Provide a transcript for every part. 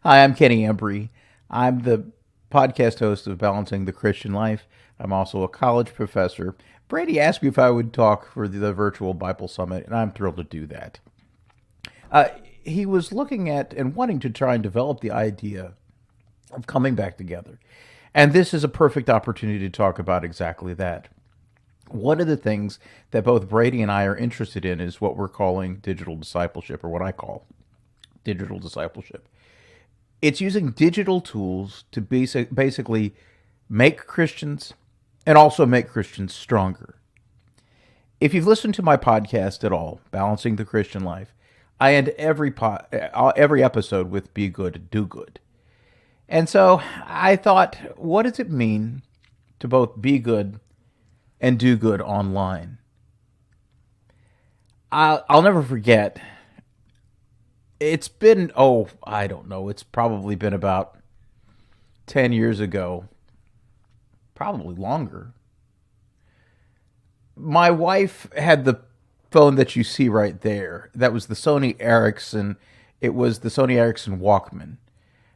Hi, I'm Kenny Embry. I'm the podcast host of Balancing the Christian Life. I'm also a college professor. Brady asked me if I would talk for the virtual Bible Summit, and I'm thrilled to do that. Uh, he was looking at and wanting to try and develop the idea of coming back together. And this is a perfect opportunity to talk about exactly that. One of the things that both Brady and I are interested in is what we're calling digital discipleship, or what I call digital discipleship. It's using digital tools to basically make Christians and also make Christians stronger. If you've listened to my podcast at all, Balancing the Christian Life, I end every episode with "Be good, do good." And so I thought, what does it mean to both be good and do good online? I'll never forget. It's been, I don't know, it's probably been about 10 years ago, probably longer. My wife had the phone that you see right there. That was the Sony Ericsson. It was the Sony Ericsson Walkman.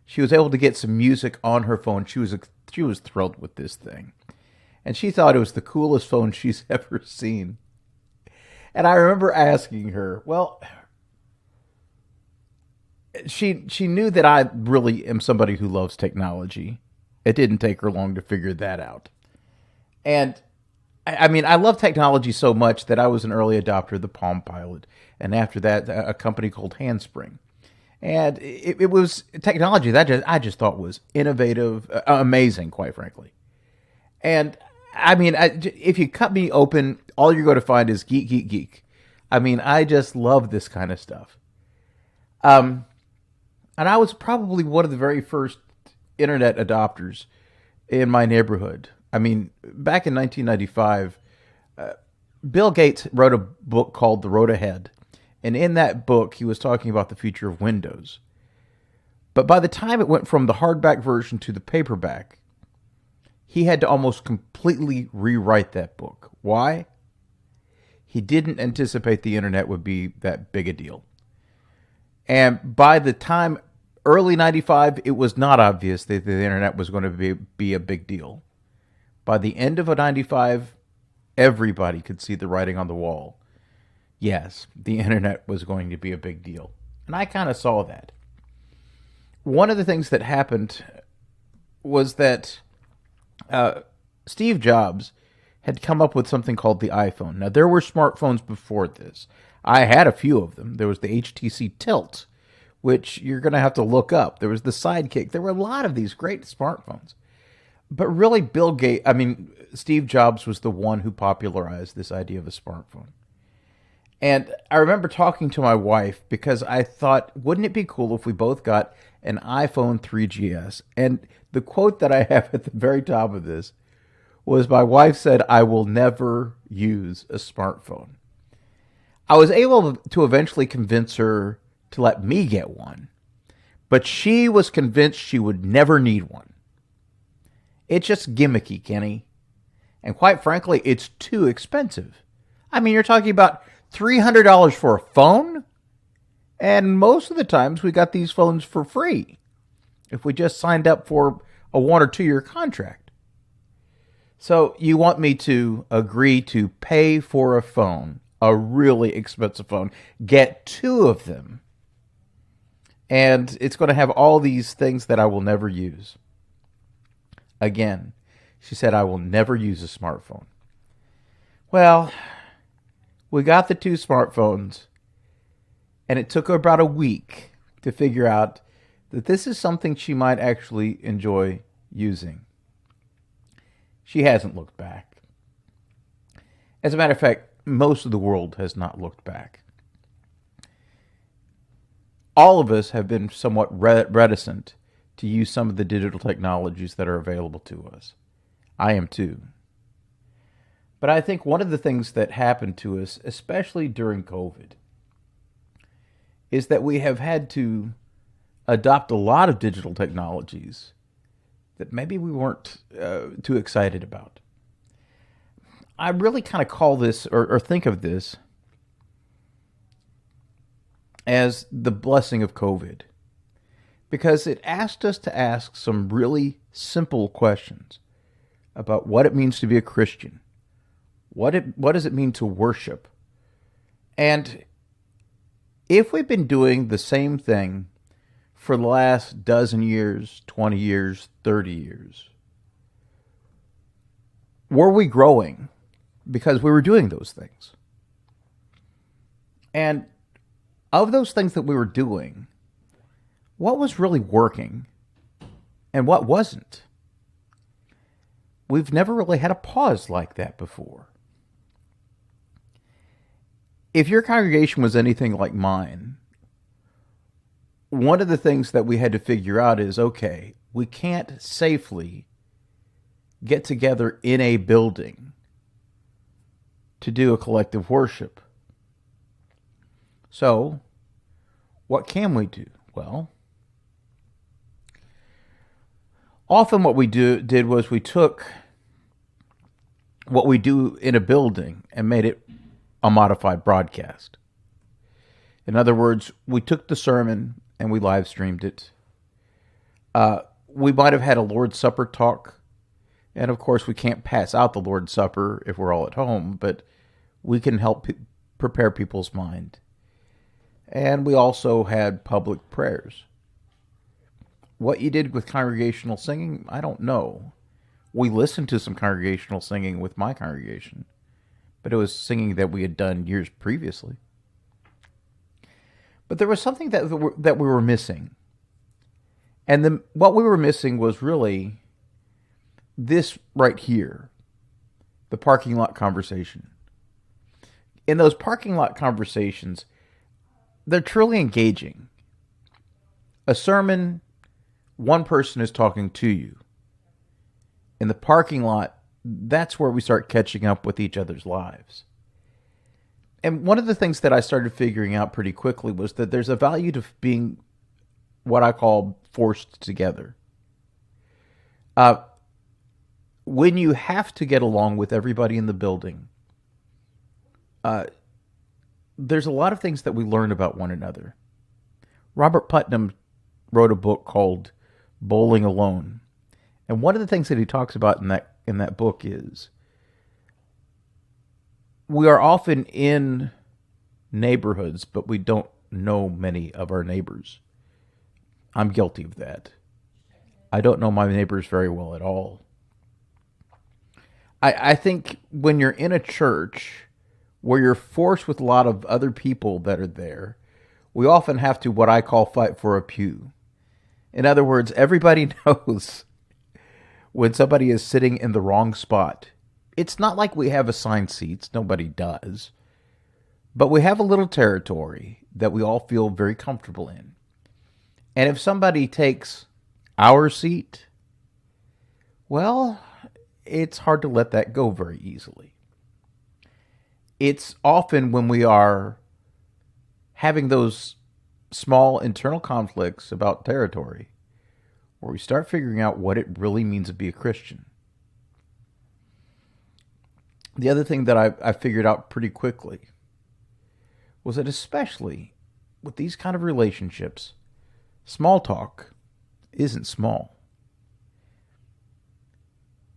She was able to get some music on her phone. She was thrilled with this thing. And she thought it was the coolest phone she's ever seen. And I remember asking her, well, she knew that I really am somebody who loves technology. It didn't take her long to figure that out. And I mean, I love technology so much that I was an early adopter of the Palm Pilot, and after that, a company called Handspring. And it was technology that I just thought was innovative, amazing, quite frankly. And I mean, if you cut me open, all you're going to find is geek, geek, geek. I mean, I just love this kind of stuff. Um, and I was probably one of the very first internet adopters in my neighborhood. I mean, back in 1995, Bill Gates wrote a book called The Road Ahead. And in that book, he was talking about the future of Windows. But by the time it went from the hardback version to the paperback, he had to almost completely rewrite that book. Why? He didn't anticipate the internet would be that big a deal. And by the time early 95, it was not obvious that the internet was going to be a big deal. By the end of 95, everybody could see the writing on the wall. Yes, the internet was going to be a big deal. And I kind of saw that. One of the things that happened was that Steve Jobs had come up with something called the iPhone. Now, there were smartphones before this. I had a few of them. There was the HTC Tilt, which you're going to have to look up. There was the Sidekick. There were a lot of these great smartphones. But really, Steve Jobs was the one who popularized this idea of a smartphone. And I remember talking to my wife because I thought, wouldn't it be cool if we both got an iPhone 3GS? And the quote that I have at the very top of this was my wife said, "I will never use a smartphone." I was able to eventually convince her to let me get one, but she was convinced she would never need one. It's just gimmicky, Kenny. And quite frankly, it's too expensive. I mean, you're talking about $300 for a phone? And most of the times we got these phones for free if we just signed up for a 1 or 2 year contract. So you want me to agree to pay for a phone, a really expensive phone, get 2 of them, and it's going to have all these things that I will never use. Again, she said, "I will never use a smartphone." Well, we got the 2 smartphones, and it took her about a week to figure out that this is something she might actually enjoy using. She hasn't looked back. As a matter of fact, most of the world has not looked back. All of us have been somewhat reticent to use some of the digital technologies that are available to us. I am too. But I think one of the things that happened to us, especially during COVID, is that we have had to adopt a lot of digital technologies that maybe we weren't too excited about. I really kind of call this or think of this as the blessing of COVID. because it asked us to ask some really simple questions about what it means to be a Christian. What does it mean to worship? And if we've been doing the same thing for the last dozen years, 20 years, 30 years, were we growing because we were doing those things? And of those things that we were doing, what was really working and what wasn't? We've never really had a pause like that before. If your congregation was anything like mine, one of the things that we had to figure out is, okay, we can't safely get together in a building to do a collective worship. So, what can we do? Well, often what we did was we took what we do in a building and made it a modified broadcast. In other words, we took the sermon and we live streamed it. We might have had a Lord's Supper talk. And of course, we can't pass out the Lord's Supper if we're all at home, but we can help prepare people's mind. And we also had public prayers. What you did with congregational singing, I don't know. We listened to some congregational singing with my congregation, but it was singing that we had done years previously. But there was something that we were missing. And what we were missing was really this right here, the parking lot conversation. In those parking lot conversations, they're truly engaging. A sermon, one person is talking to you. In the parking lot, that's where we start catching up with each other's lives. And one of the things that I started figuring out pretty quickly was that there's a value to being what I call forced together. When you have to get along with everybody in the building, there's a lot of things that we learn about one another. Robert Putnam wrote a book called Bowling Alone. And one of the things that he talks about in that book is we are often in neighborhoods, but we don't know many of our neighbors. I'm guilty of that. I don't know my neighbors very well at all. I think when you're in a church where you're forced with a lot of other people that are there, we often have to, what I call, fight for a pew. In other words, everybody knows when somebody is sitting in the wrong spot. It's not like we have assigned seats. Nobody does. But we have a little territory that we all feel very comfortable in. And if somebody takes our seat, well, it's hard to let that go very easily. It's often when we are having those small internal conflicts about territory where we start figuring out what it really means to be a Christian. The other thing that I figured out pretty quickly was that especially with these kind of relationships, small talk isn't small.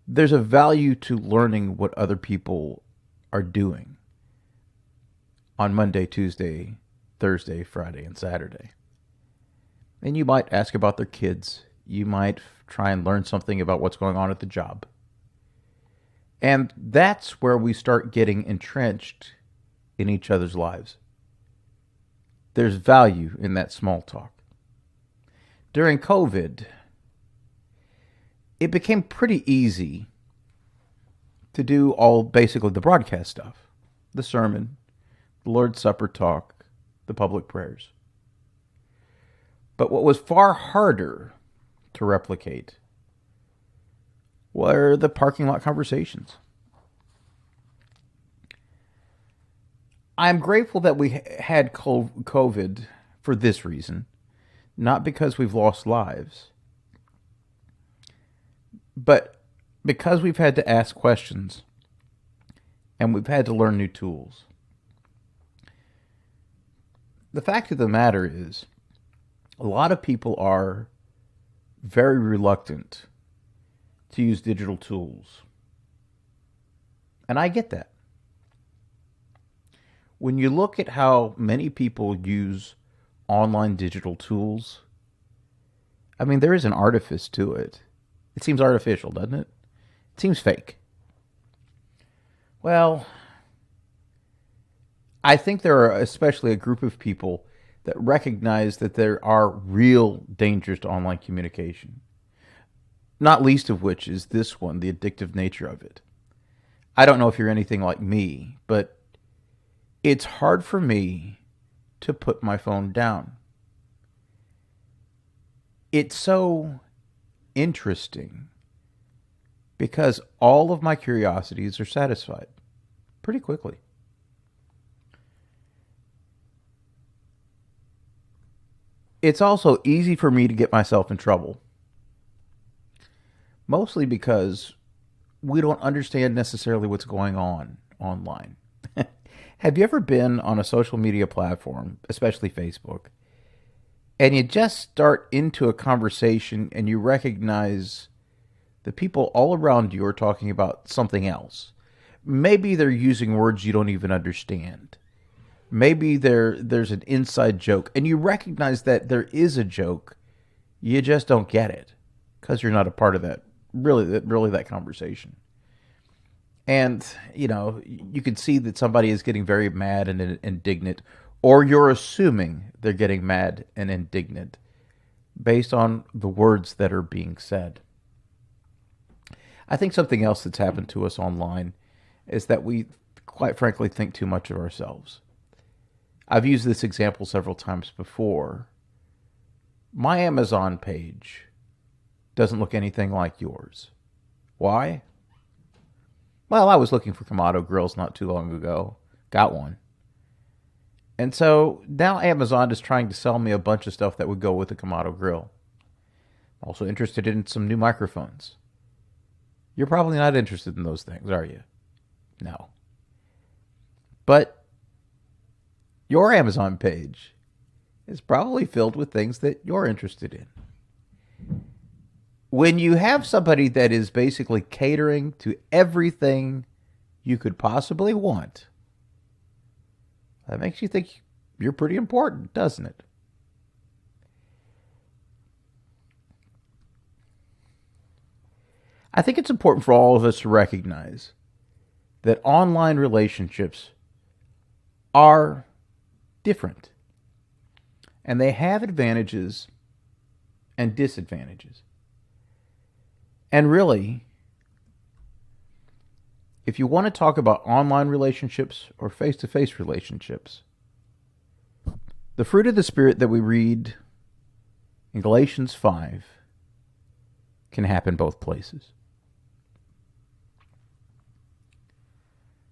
There's a value to learning what other people are doing on Monday, Tuesday, Thursday, Friday, and Saturday. And you might ask about their kids. You might try and learn something about what's going on at the job. And that's where we start getting entrenched in each other's lives. There's value in that small talk. During COVID, it became pretty easy to do all basically the broadcast stuff. The sermon, the Lord's Supper talk, the public prayers. But what was far harder to replicate were the parking lot conversations. I'm grateful that we had COVID for this reason, not because we've lost lives, but because we've had to ask questions and we've had to learn new tools. The fact of the matter is, A lot of people are very reluctant to use digital tools. And I get that. When you look at how many people use online digital tools, I mean, there is an artifice to it. It seems artificial, doesn't it? It seems fake. Well, I think there are especially a group of people that recognize that there are real dangers to online communication, not least of which is this one, the addictive nature of it. I don't know if you're anything like me, but it's hard for me to put my phone down. It's so interesting because all of my curiosities are satisfied pretty quickly. It's also easy for me to get myself in trouble, mostly because we don't understand necessarily what's going on online. Have you ever been on a social media platform, especially Facebook, and you just start into a conversation and you recognize the people all around you are talking about something else? Maybe they're using words you don't even understand. Maybe there's an inside joke, and you recognize that there is a joke. You just don't get it because you're not a part of that conversation. And you can see that somebody is getting very mad and indignant, or you're assuming they're getting mad and indignant based on the words that are being said. I think something else that's happened to us online is that we, quite frankly, think too much of ourselves. I've used this example several times before. My Amazon page doesn't look anything like yours. Why? Well, I was looking for Kamado grills not too long ago. Got one. And so now Amazon is trying to sell me a bunch of stuff that would go with the Kamado grill. I'm also interested in some new microphones. You're probably not interested in those things, are you? No. But your Amazon page is probably filled with things that you're interested in. When you have somebody that is basically catering to everything you could possibly want, that makes you think you're pretty important, doesn't it? I think it's important for all of us to recognize that online relationships are different, and they have advantages and disadvantages. And really, if you want to talk about online relationships or face-to-face relationships, the fruit of the Spirit that we read in Galatians 5 can happen both places.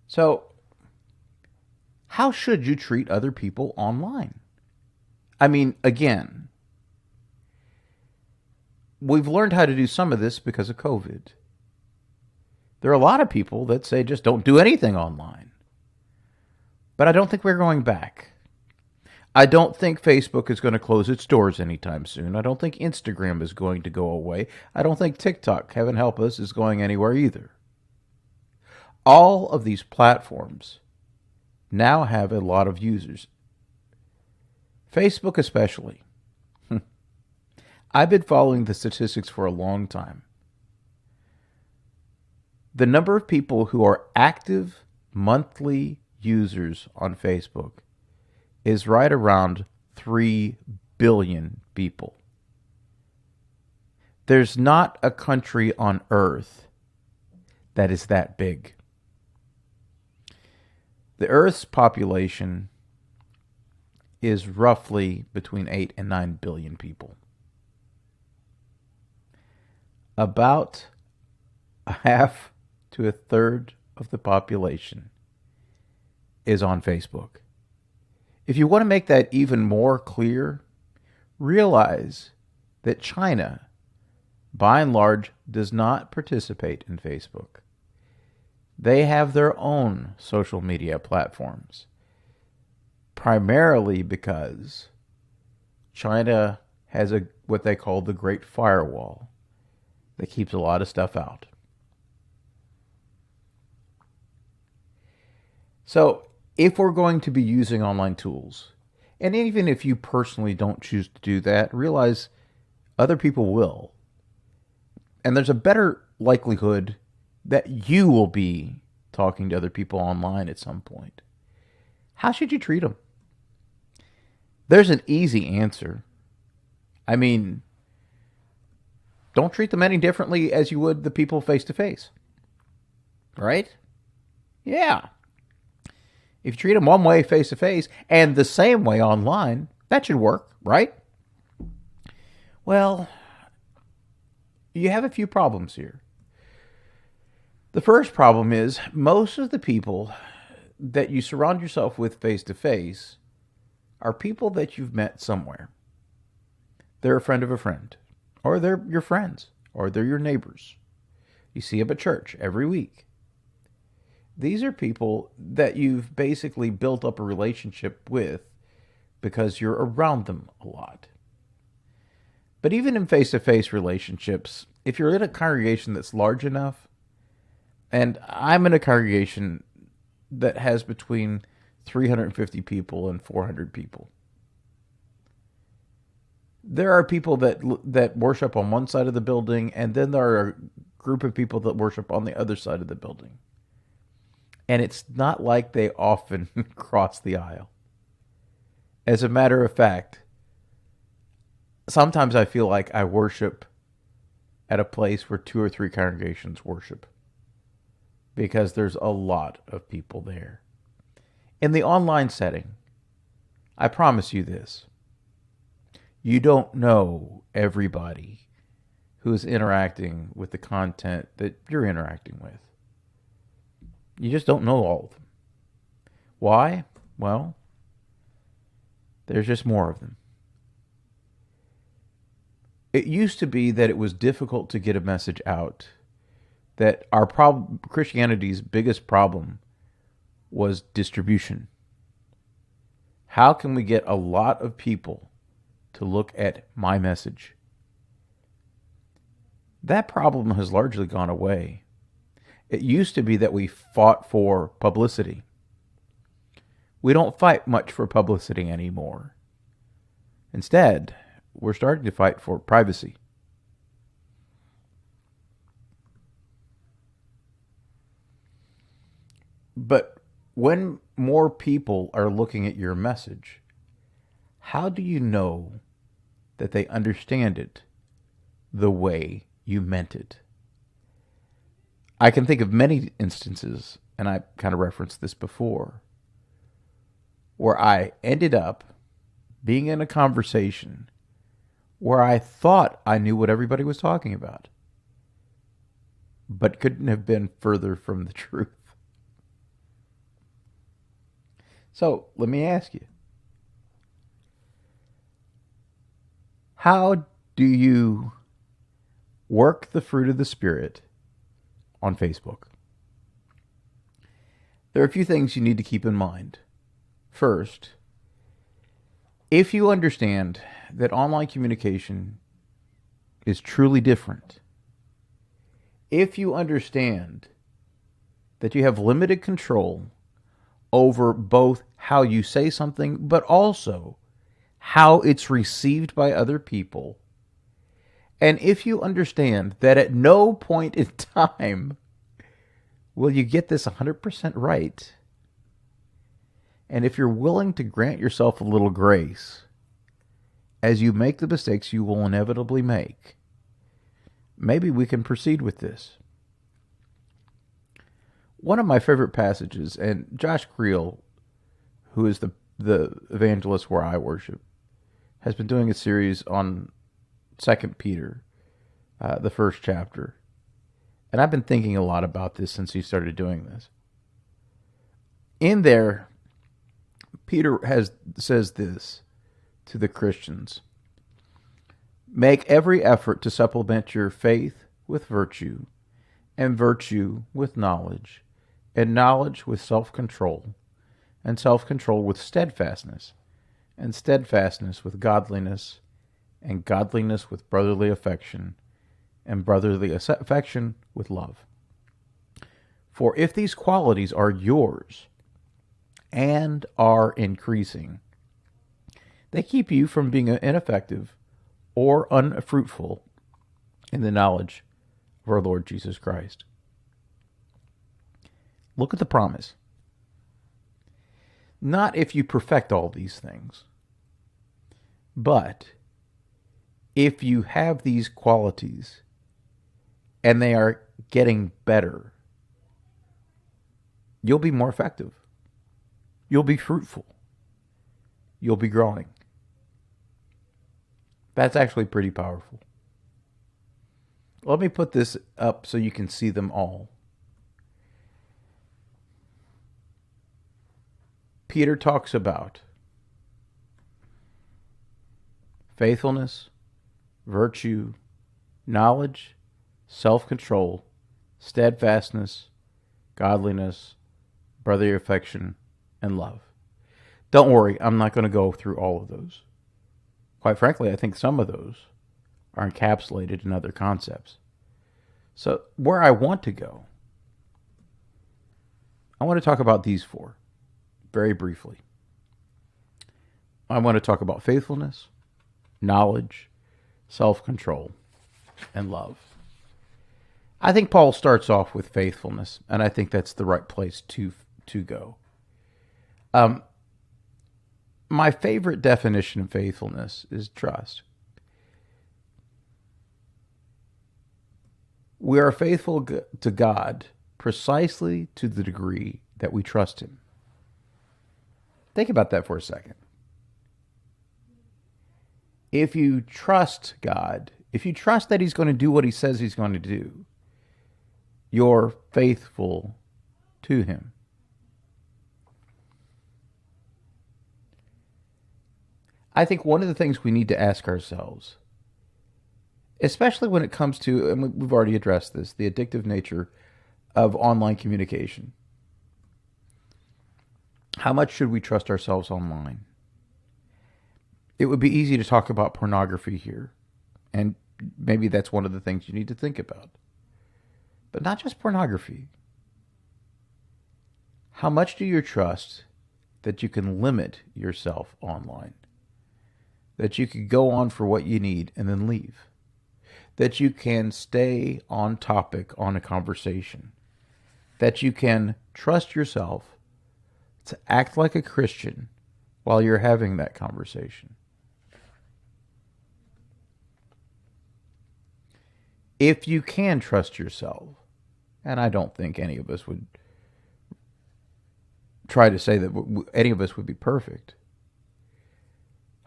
So, how should you treat other people online? I mean, again, we've learned how to do some of this because of COVID. There are a lot of people that say just don't do anything online. But I don't think we're going back. I don't think Facebook is going to close its doors anytime soon. I don't think Instagram is going to go away. I don't think TikTok, heaven help us, is going anywhere either. All of these platforms now have a lot of users. Facebook especially. I've been following the statistics for a long time. The number of people who are active monthly users on Facebook is right around 3 billion people. There's not a country on earth that is that big. The Earth's population is roughly between 8 and 9 billion people. About a half to a third of the population is on Facebook. If you want to make that even more clear, realize that China, by and large, does not participate in Facebook. They have their own social media platforms, primarily because China has a what they call the Great Firewall that keeps a lot of stuff out. So, if we're going to be using online tools, and even if you personally don't choose to do that, realize other people will. And there's a better likelihood that you will be talking to other people online at some point. How should you treat them? There's an easy answer. I mean, don't treat them any differently as you would the people face to face. Right? Yeah. If you treat them one way face to face and the same way online, that should work, right? Well, you have a few problems here. The first problem is most of the people that you surround yourself with face to face are people that you've met somewhere. They're a friend of a friend, or they're your friends, or they're your neighbors. You see them at church every week. These are people that you've basically built up a relationship with because you're around them a lot. But even in face-to-face relationships, if you're in a congregation that's large enough, and I'm in a congregation that has between 350 people and 400 people, there are people that worship on one side of the building, and then there are a group of people that worship on the other side of the building. And it's not like they often cross the aisle. As a matter of fact, sometimes I feel like I worship at a place where 2 or 3 congregations worship, because there's a lot of people there. In the online setting, I promise you this: you don't know everybody who is interacting with the content that you're interacting with. You just don't know all of them. Why? Well, there's just more of them. It used to be that it was difficult to get a message out, that our Christianity's biggest problem was distribution. How can we get a lot of people to look at my message? That problem has largely gone away. It used to be that we fought for publicity. We don't fight much for publicity anymore. Instead, we're starting to fight for privacy. But when more people are looking at your message, how do you know that they understand it the way you meant it? I can think of many instances, and I kind of referenced this before, where I ended up being in a conversation where I thought I knew what everybody was talking about, but couldn't have been further from the truth. So let me ask you, how do you work the fruit of the Spirit on Facebook? There are a few things you need to keep in mind. First, if you understand that online communication is truly different, if you understand that you have limited control over both how you say something, but also how it's received by other people, and if you understand that at no point in time will you get this 100% right, and if you're willing to grant yourself a little grace as you make the mistakes you will inevitably make, maybe we can proceed with this. One of my favorite passages, and Josh Creel, who is the evangelist where I worship, has been doing a series on 2 Peter, the first chapter. And I've been thinking a lot about this since he started doing this. In there, Peter says this to the Christians: make every effort to supplement your faith with virtue, and virtue with knowledge, and knowledge with self-control, and self-control with steadfastness, and steadfastness with godliness, and godliness with brotherly affection, and brotherly affection with love. For if these qualities are yours and are increasing, they keep you from being ineffective or unfruitful in the knowledge of our Lord Jesus Christ. Look at the promise. Not if you perfect all these things, but if you have these qualities and they are getting better, you'll be more effective. You'll be fruitful. You'll be growing. That's actually pretty powerful. Let me put this up so you can see them all. Peter talks about faithfulness, virtue, knowledge, self-control, steadfastness, godliness, brotherly affection, and love. Don't worry, I'm not going to go through all of those. Quite frankly, I think some of those are encapsulated in other concepts. So where I want to go, I want to talk about these four very briefly. I want to talk about faithfulness, knowledge, self-control, and love. I think Paul starts off with faithfulness, and I think that's the right place to go. My favorite definition of faithfulness is trust. We are faithful to God precisely to the degree that we trust Him. Think about that for a second. If you trust God, if you trust that He's going to do what He says He's going to do, you're faithful to Him. I think one of the things we need to ask ourselves, especially when it comes to, and we've already addressed this, the addictive nature of online communication. How much should we trust ourselves online? It would be easy to talk about pornography here, and maybe that's one of the things you need to think about. But not just pornography. How much do you trust that you can limit yourself online? That you can go on for what you need and then leave? That you can stay on topic on a conversation? That you can trust yourself to act like a Christian while you're having that conversation? If you can trust yourself, and I don't think any of us would try to say that any of us would be perfect,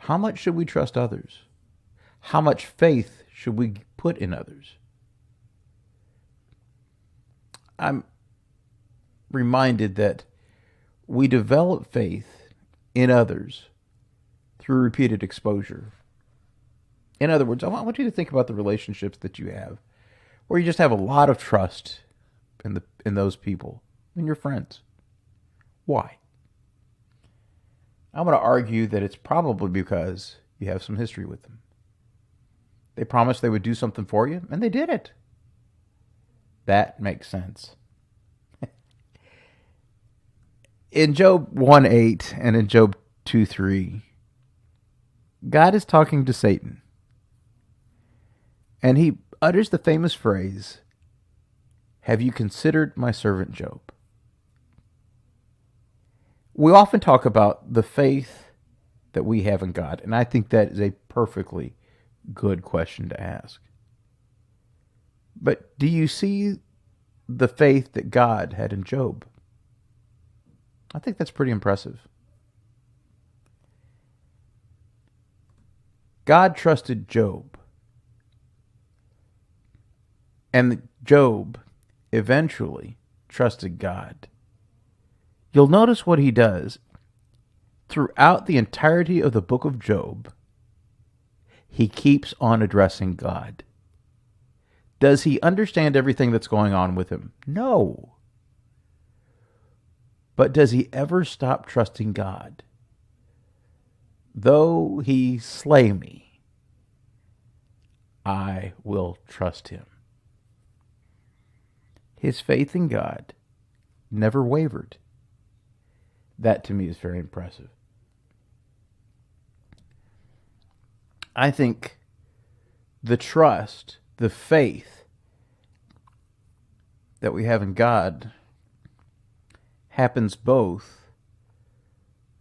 how much should we trust others? How much faith should we put in others? I'm reminded that we develop faith in others through repeated exposure. In other words, I want you to think about the relationships that you have where you just have a lot of trust in those people, in your friends. Why? I'm going to argue that it's probably because you have some history with them. They promised they would do something for you, and they did it. That makes sense. In Job 1:8 and in Job 2:3, God is talking to Satan. And he utters the famous phrase, "Have you considered my servant Job?" We often talk about the faith that we have in God, and I think that is a perfectly good question to ask. But do you see the faith that God had in Job? I think that's pretty impressive. God trusted Job. And Job eventually trusted God. You'll notice what he does. Throughout the entirety of the book of Job, he keeps on addressing God. Does he understand everything that's going on with him? No. But does he ever stop trusting God? Though he slay me, I will trust him. His faith in God never wavered. That to me is very impressive. I think the trust, the faith that we have in God happens both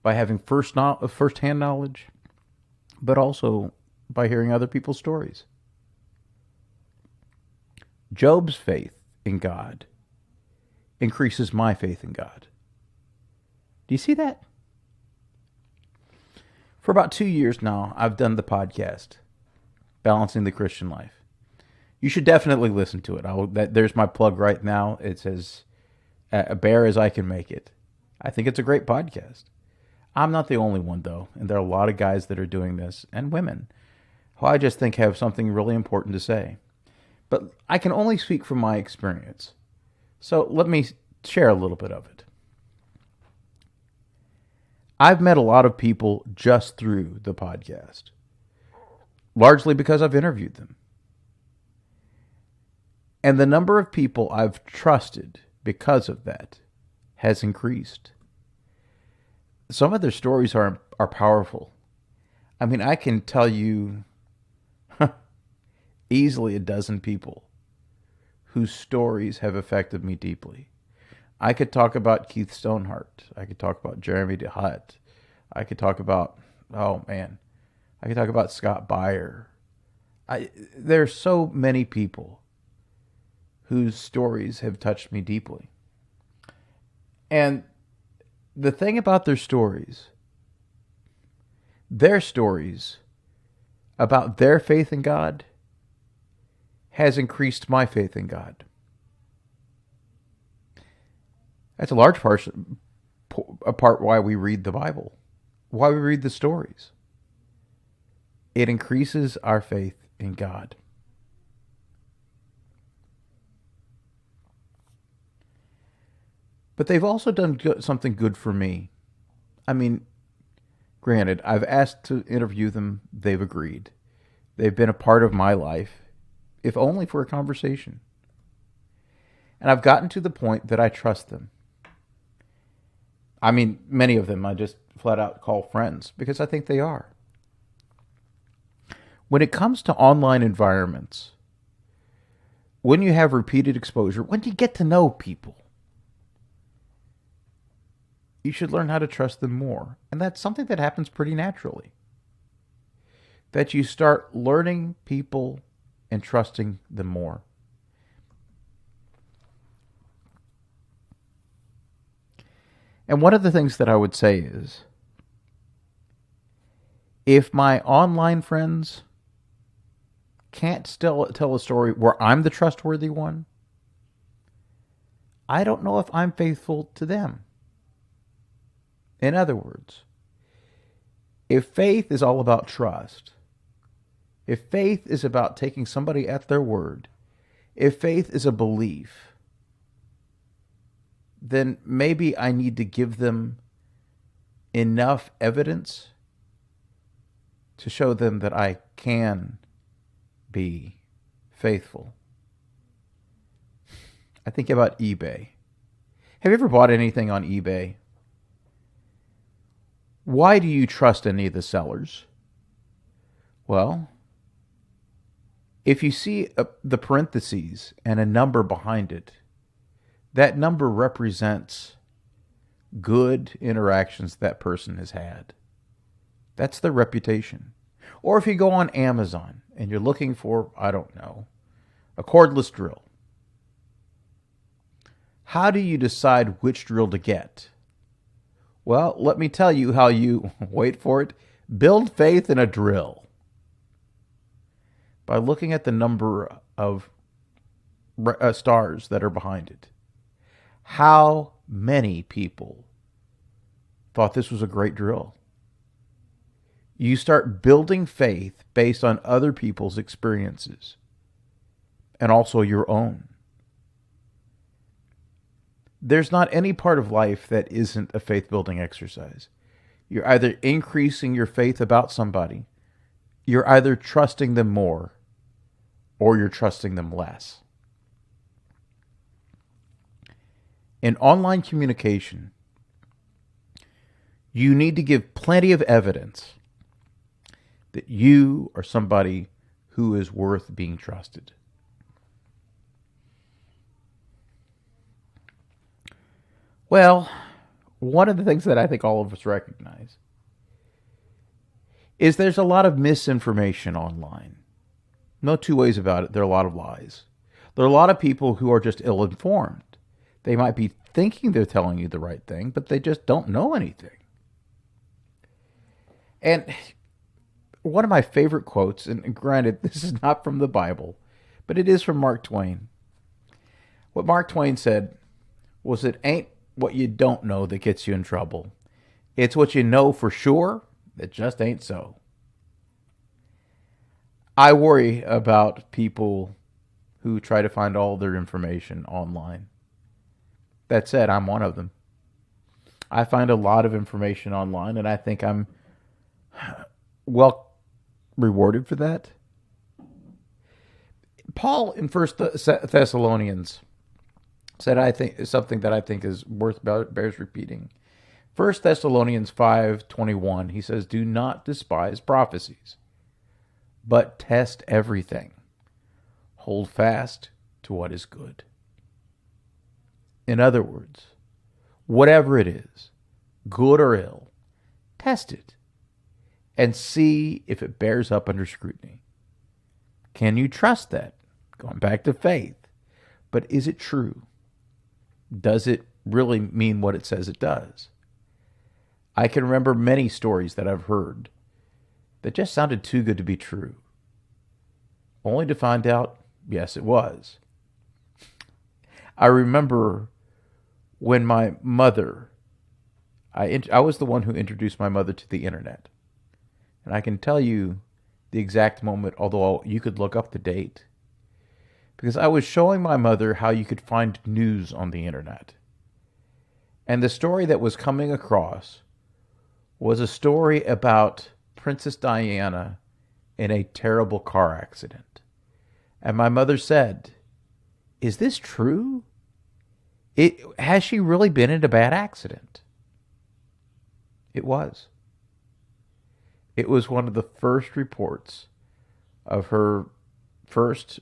by having first-hand knowledge, but also by hearing other people's stories. Job's faith in God increases my faith in God. Do you see that? For about 2 years now, I've done the podcast, Balancing the Christian Life. You should definitely listen to it. There's my plug right now. It's as bare as I can make it. I think it's a great podcast. I'm not the only one, though, and there are a lot of guys that are doing this, and women, who I just think have something really important to say. But I can only speak from my experience. So let me share a little bit of it. I've met a lot of people just through the podcast, largely because I've interviewed them. And the number of people I've trusted because of that has increased. Some of their stories are powerful. I mean, I can tell you easily a dozen people whose stories have affected me deeply. I could talk about Keith Stoneheart. I could talk about Jeremy DeHutt. I could talk about, I could talk about Scott Beyer. There are so many people whose stories have touched me deeply. And the thing about their stories about their faith in God has increased my faith in God. That's a large part why we read the Bible, why we read the stories. It increases our faith in God. But they've also done something good for me. I mean, granted, I've asked to interview them. They've agreed. They've been a part of my life, if only for a conversation. And I've gotten to the point that I trust them. I mean, many of them I just flat out call friends because I think they are. When it comes to online environments, when you have repeated exposure, when you get to know people, you should learn how to trust them more. And that's something that happens pretty naturally. That you start learning people and trusting them more. And one of the things that I would say is, if my online friends can't still tell a story where I'm the trustworthy one, I don't know if I'm faithful to them. In other words, if faith is all about trust, if faith is about taking somebody at their word, if faith is a belief, then maybe I need to give them enough evidence to show them that I can be faithful. I think about eBay. Have you ever bought anything on eBay? Why do you trust any of the sellers? Well, if you see the parentheses and a number behind it, that number represents good interactions that person has had. That's their reputation. Or if you go on Amazon and you're looking for, I don't know, a cordless drill. How do you decide which drill to get? Well, let me tell you how you, wait for it, build faith in a drill. By looking at the number of stars that are behind it. How many people thought this was a great drill? You start building faith based on other people's experiences and also your own. There's not any part of life that isn't a faith-building exercise. You're either increasing your faith about somebody, you're either trusting them more, or you're trusting them less. In online communication, you need to give plenty of evidence that you are somebody who is worth being trusted. Well, one of the things that I think all of us recognize is there's a lot of misinformation online. No two ways about it. There are a lot of lies. There are a lot of people who are just ill informed. They might be thinking they're telling you the right thing, but they just don't know anything. And one of my favorite quotes, and granted, this is not from the Bible, but it is from Mark Twain. What Mark Twain said was, "It ain't what you don't know that gets you in trouble. It's what you know for sure that just ain't so." I worry about people who try to find all their information online. That said, I'm one of them. I find a lot of information online, and I think I'm well rewarded for that. Paul in First Thessalonians said, I think, something that I think is bears repeating. 1 Thessalonians 5:21, he says, "Do not despise prophecies, but test everything. Hold fast to what is good." In other words, whatever it is, good or ill, test it and see if it bears up under scrutiny. Can you trust that? Going back to faith. But is it true? Does it really mean what it says it does? I can remember many stories that I've heard that just sounded too good to be true, only to find out, yes, it was. I remember when my mother, I was the one who introduced my mother to the internet. And I can tell you the exact moment, although you could look up the date, because I was showing my mother how you could find news on the internet. And the story that was coming across was a story about Princess Diana in a terrible car accident. And my mother said, "Is this true? Has she really been in a bad accident?" It was. It was one of the first reports of her first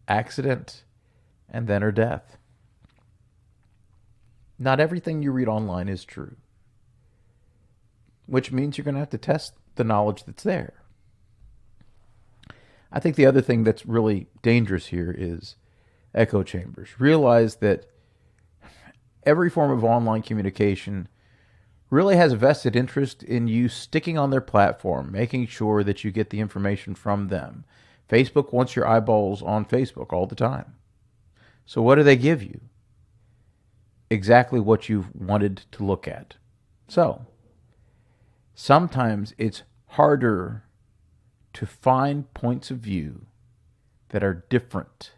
accident and then her death. Not everything you read online is true, which means you're going to have to test the knowledge that's there. I think the other thing that's really dangerous here is echo chambers. Realize that every form of online communication really has a vested interest in you sticking on their platform, making sure that you get the information from them. Facebook wants your eyeballs on Facebook all the time. So what do they give you? Exactly what you've wanted to look at. So sometimes it's harder to find points of view that are different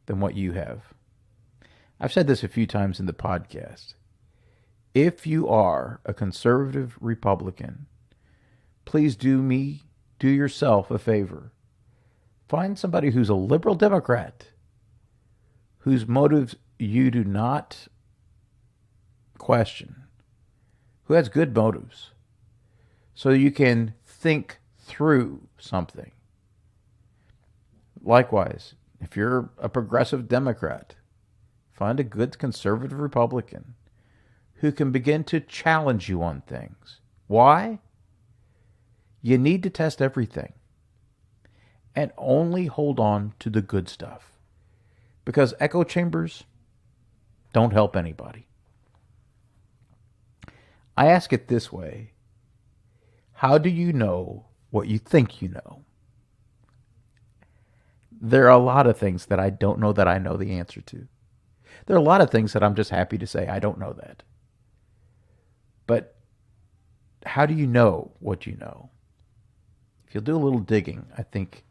than what you have. I've said this a few times in the podcast. If you are a conservative Republican, please do yourself a favor. Find somebody who's a liberal Democrat, whose motives you do not question, who has good motives, so you can think through something. Likewise, if you're a progressive Democrat, find a good conservative Republican who can begin to challenge you on things. Why? You need to test everything and only hold on to the good stuff, because echo chambers don't help anybody. I ask it this way: how do you know what you think you know? There are a lot of things that I don't know that I know the answer to. There are a lot of things that I'm just happy to say I don't know that. But how do you know what you know? If you'll do a little digging, I think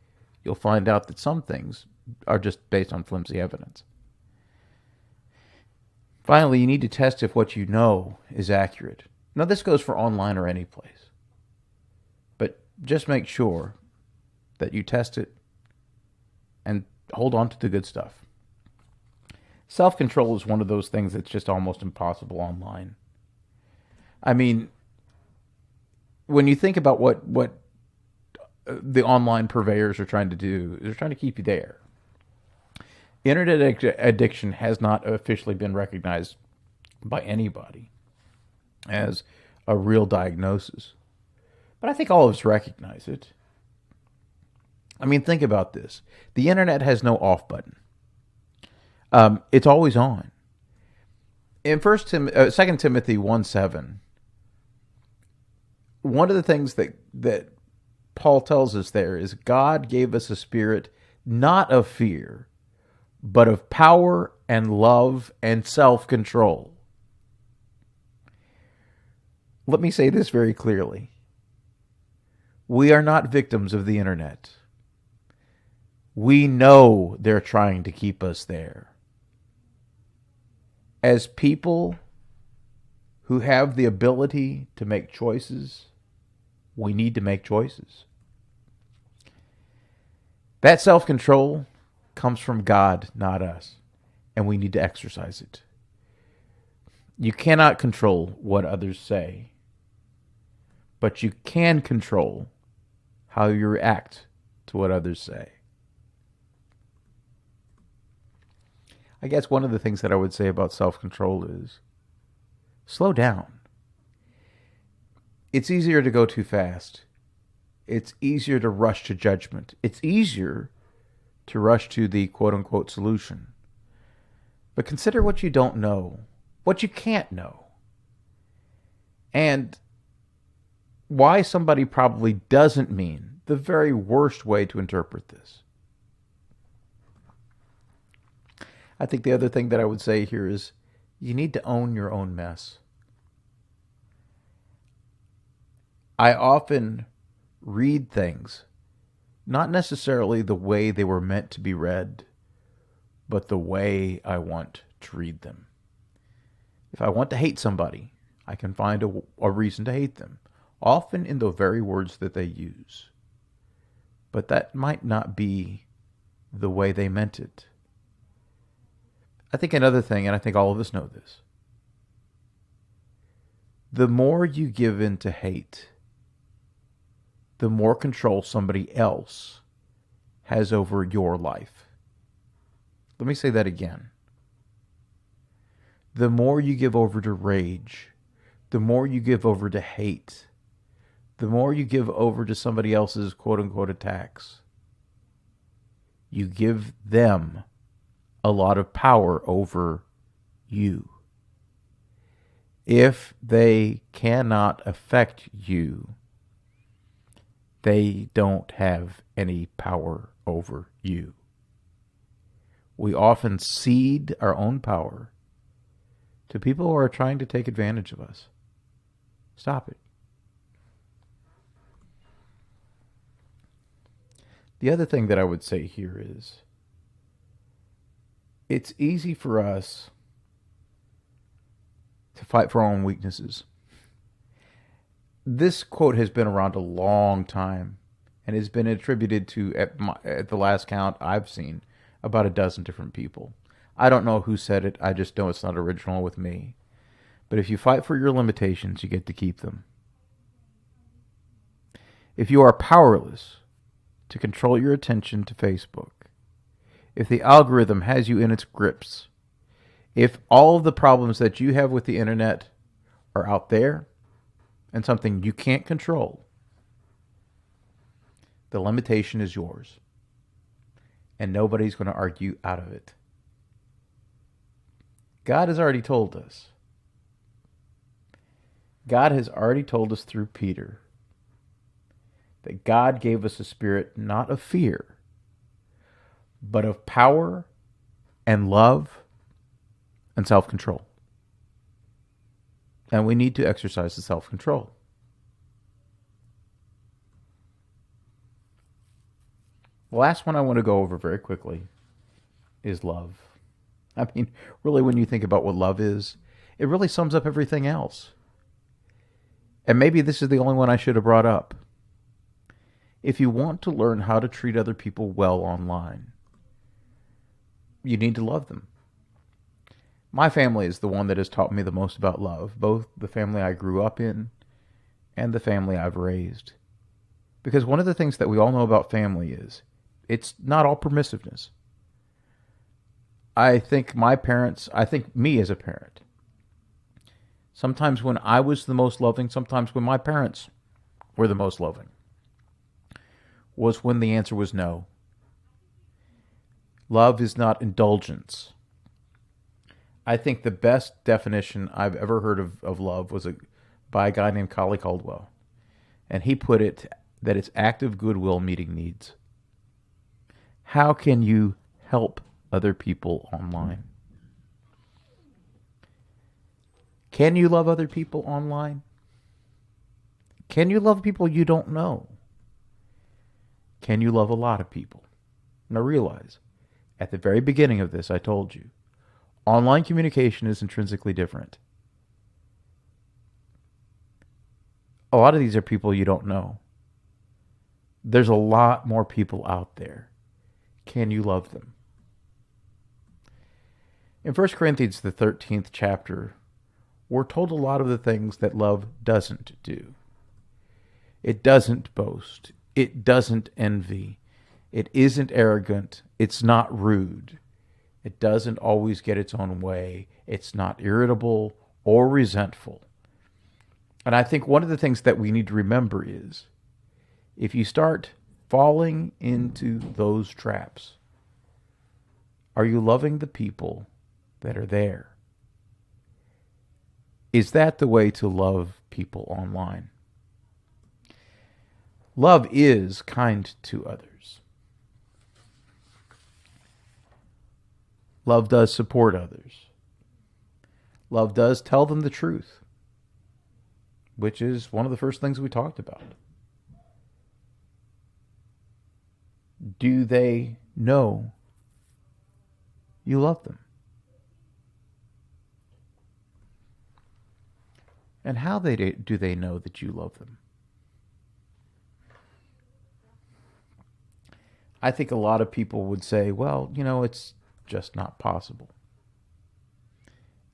you'll find out that some things are just based on flimsy evidence. Finally, you need to test if what you know is accurate. Now, this goes for online or any place. But just make sure that you test it and hold on to the good stuff. Self-control is one of those things that's just almost impossible online. I mean, when you think about what the online purveyors are trying to do, they're trying to keep you there. Internet addiction has not officially been recognized by anybody as a real diagnosis. But I think all of us recognize it. I mean, think about this. The internet has no off button. It's always on. In 2 Timothy 1:7, one of the things that Paul tells us there is God gave us a spirit not of fear, but of power and love and self-control. Let me say this very clearly. We are not victims of the internet. We know they're trying to keep us there. As people who have the ability to make choices, we need to make choices. That self-control comes from God, not us, and we need to exercise it. You cannot control what others say, but you can control how you react to what others say. I guess one of the things that I would say about self-control is slow down. It's easier to go too fast. It's easier to rush to judgment. It's easier to rush to the quote-unquote solution. But consider what you don't know, what you can't know, and why somebody probably doesn't mean the very worst way to interpret this. I think the other thing that I would say here is you need to own your own mess. I often read things, not necessarily the way they were meant to be read, but the way I want to read them. If I want to hate somebody, I can find a reason to hate them, often in the very words that they use. But that might not be the way they meant it. I think another thing, and I think all of us know this, the more you give in to hate, the more control somebody else has over your life. Let me say that again. The more you give over to rage, the more you give over to hate, the more you give over to somebody else's quote-unquote attacks, you give them a lot of power over you. If they cannot affect you, they don't have any power over you. We often cede our own power to people who are trying to take advantage of us. Stop it. The other thing that I would say here is it's easy for us to fight for our own weaknesses. This quote has been around a long time and has been attributed to, at the last count I've seen, about a dozen different people. I don't know who said it. I just know it's not original with me. But if you fight for your limitations, you get to keep them. If you are powerless to control your attention to Facebook, if the algorithm has you in its grips, if all of the problems that you have with the internet are out there and something you can't control, the limitation is yours. And nobody's going to argue out of it. God has already told us. God has already told us through Peter that God gave us a spirit not of fear, but of power and love and self-control. And we need to exercise the self-control. The last one I want to go over very quickly is love. I mean, really, when you think about what love is, it really sums up everything else. And maybe this is the only one I should have brought up. If you want to learn how to treat other people well online, you need to love them. My family is the one that has taught me the most about love, both the family I grew up in and the family I've raised. Because one of the things that we all know about family is it's not all permissiveness. I think me as a parent, sometimes when I was the most loving, sometimes when my parents were the most loving, was when the answer was no. Love is not indulgence. I think the best definition I've ever heard of love was by a guy named Collie Caldwell. And he put it that it's active goodwill meeting needs. How can you help other people online? Can you love other people online? Can you love people you don't know? Can you love a lot of people? Now realize, at the very beginning of this, I told you, online communication is intrinsically different. A lot of these are people you don't know. There's a lot more people out there. Can you love them? In 1 Corinthians, the 13th chapter, we're told a lot of the things that love doesn't do. It doesn't boast. It doesn't envy. It isn't arrogant. It's not rude. It doesn't always get its own way. It's not irritable or resentful. And I think one of the things that we need to remember is if you start falling into those traps, are you loving the people that are there? Is that the way to love people online? Love is kind to others. Love does support others. Love does tell them the truth, which is one of the first things we talked about. Do they know you love them? And how do they know that you love them? I think a lot of people would say, well, it's just not possible.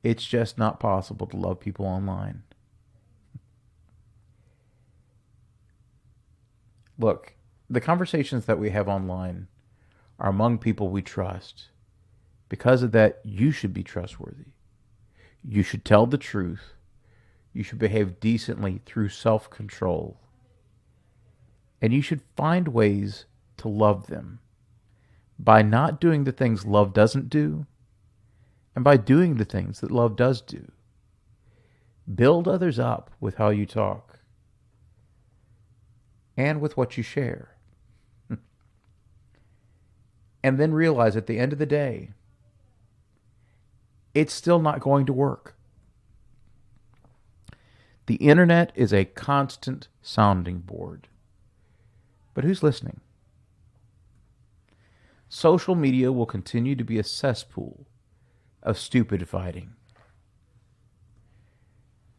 It's just not possible to love people online. Look, the conversations that we have online are among people we trust. Because of that, you should be trustworthy. You should tell the truth. You should behave decently through self-control. And you should find ways to love them by not doing the things love doesn't do and by doing the things that love does do. Build others up with how you talk and with what you share. And then realize at the end of the day, it's still not going to work. The internet is a constant sounding board. But who's listening? Social media will continue to be a cesspool of stupid fighting.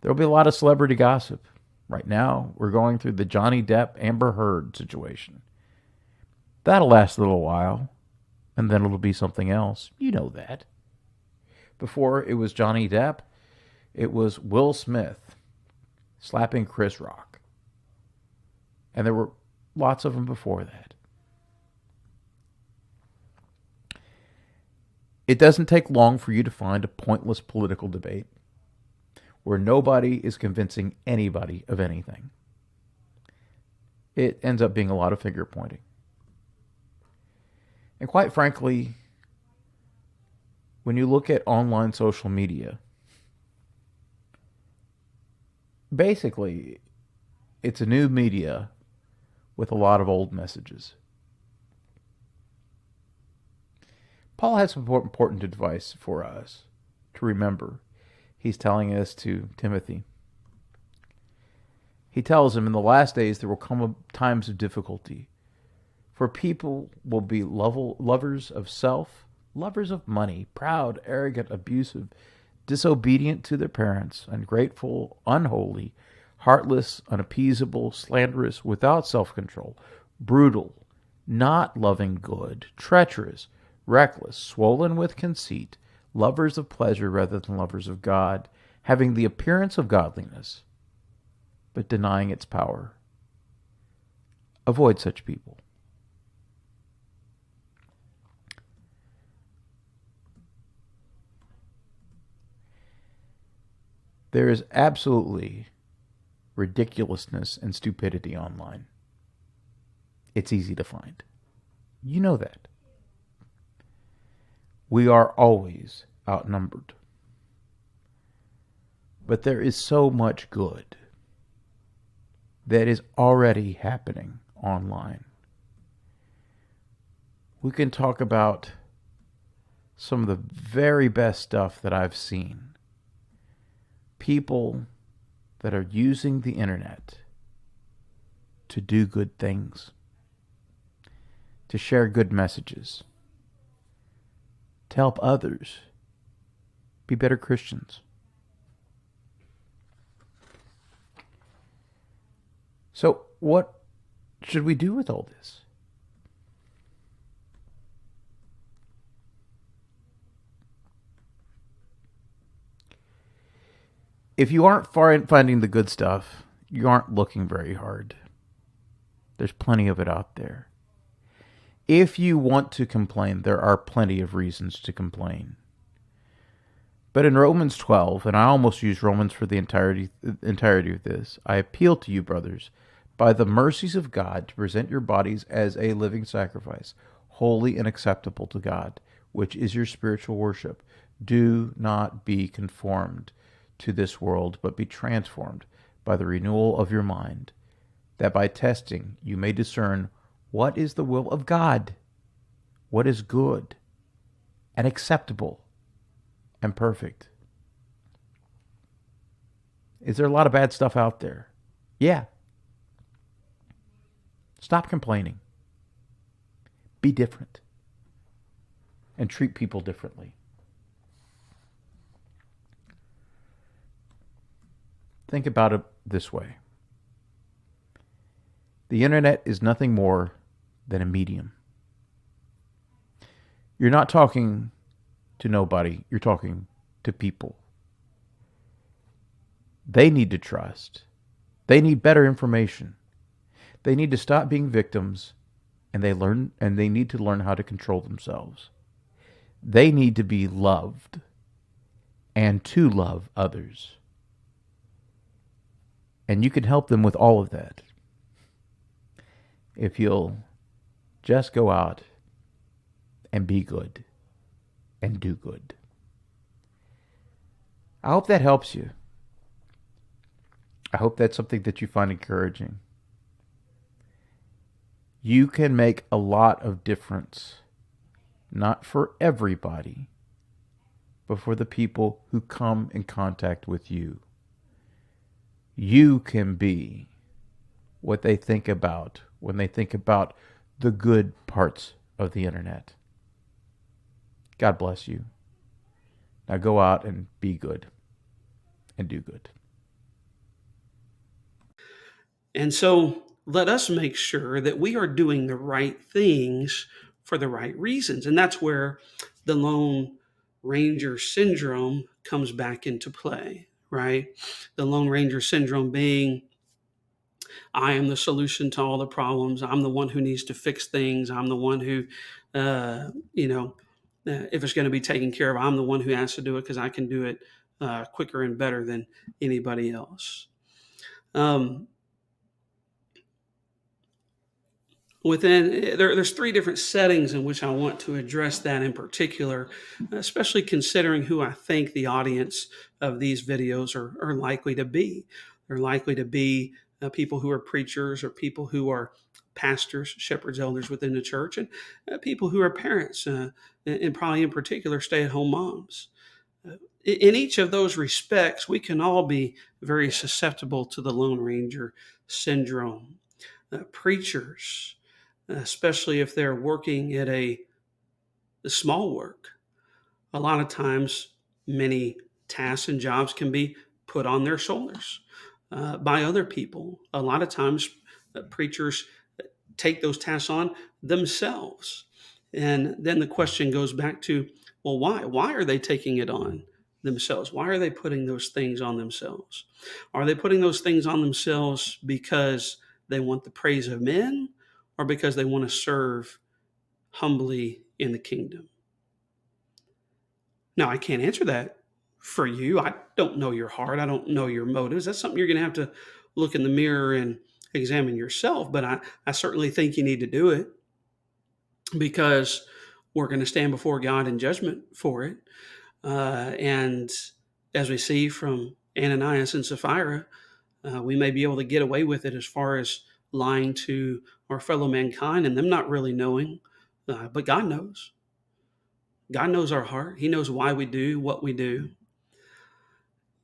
There will be a lot of celebrity gossip. Right now, we're going through the Johnny Depp Amber Heard situation. That'll last a little while, and then it'll be something else. You know that. Before it was Johnny Depp, it was Will Smith slapping Chris Rock. And there were lots of them before that. It doesn't take long for you to find a pointless political debate where nobody is convincing anybody of anything. It ends up being a lot of finger pointing. And quite frankly, when you look at online social media, basically, it's a new media with a lot of old messages. Paul has some important advice for us to remember. He's telling us to Timothy. He tells him in the last days there will come times of difficulty, for people will be lovers of self, lovers of money, proud, arrogant, abusive, disobedient to their parents, ungrateful, unholy, heartless, unappeasable, slanderous, without self-control, brutal, not loving good, treacherous, reckless, swollen with conceit, lovers of pleasure rather than lovers of God, having the appearance of godliness, but denying its power. Avoid such people. There is absolutely ridiculousness and stupidity online. It's easy to find. You know that. We are always outnumbered. But there is so much good that is already happening online. We can talk about some of the very best stuff that I've seen. People that are using the internet to do good things, to share good messages, to help others be better Christians. So, what should we do with all this? If you aren't finding the good stuff, you aren't looking very hard. There's plenty of it out there. If you want to complain, there are plenty of reasons to complain. But in Romans 12, and I almost use Romans for the entirety of this, I appeal to you, brothers, by the mercies of God, to present your bodies as a living sacrifice, holy and acceptable to God, which is your spiritual worship. Do not be conformed to this world, but be transformed by the renewal of your mind, that by testing you may discern what is the will of God, what is good and acceptable and perfect. Is there a lot of bad stuff out there? Yeah. Stop complaining. Be different. And treat people differently. Think about it this way. The internet is nothing more than a medium. You're not talking to nobody. You're talking to people. They need to trust. They need better information. They need to stop being victims, and they need to learn how to control themselves. They need to be loved and to love others. And you can help them with all of that if you'll just go out and be good and do good. I hope that helps you. I hope that's something that you find encouraging. You can make a lot of difference, not for everybody, but for the people who come in contact with you. You can be what they think about when they think about the good parts of the internet. God bless you. Now go out and be good and do good. And so let us make sure that we are doing the right things for the right reasons. And that's where the Lone Ranger syndrome comes back into play, right? The Lone Ranger syndrome being, I am the solution to all the problems. I'm the one who needs to fix things. I'm the one who, if it's going to be taken care of, I'm the one who has to do it because I can do it quicker and better than anybody else. Um, there's three different settings in which I want to address that in particular, especially considering who I think the audience of these videos are likely to be. They're likely to be people who are preachers or people who are pastors, shepherds, elders within the church, and people who are parents, and probably in particular stay-at-home moms. In each of those respects, we can all be very susceptible to the Lone Ranger syndrome. Preachers, especially if they're working at a small work, a lot of times many tasks and jobs can be put on their shoulders by other people. A lot of times preachers take those tasks on themselves. And then the question goes back to, well, why? Why are they taking it on themselves? Why are they putting those things on themselves? Are they putting those things on themselves because they want the praise of men, or because they want to serve humbly in the kingdom? Now, I can't answer that for you. I don't know your heart. I don't know your motives. That's something you're going to have to look in the mirror and examine yourself. But I certainly think you need to do it, because we're going to stand before God in judgment for it. And as we see from Ananias and Sapphira, we may be able to get away with it as far as lying to our fellow mankind and them not really knowing. But God knows. God knows our heart. He knows why we do what we do.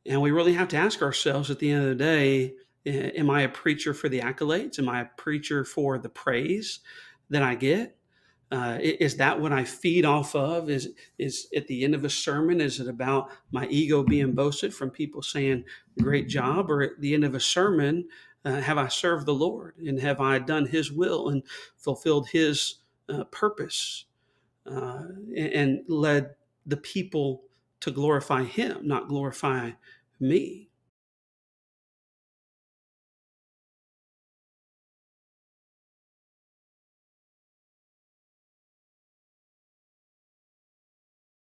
And we really have to ask ourselves at the end of the day, am I a preacher for the accolades? Am I a preacher for the praise that I get? Is that what I feed off of? Is at the end of a sermon, is it about my ego being boasted from people saying, great job? Or at the end of a sermon, have I served the Lord, and have I done his will and fulfilled his purpose, and led the people to glorify him, not glorify me?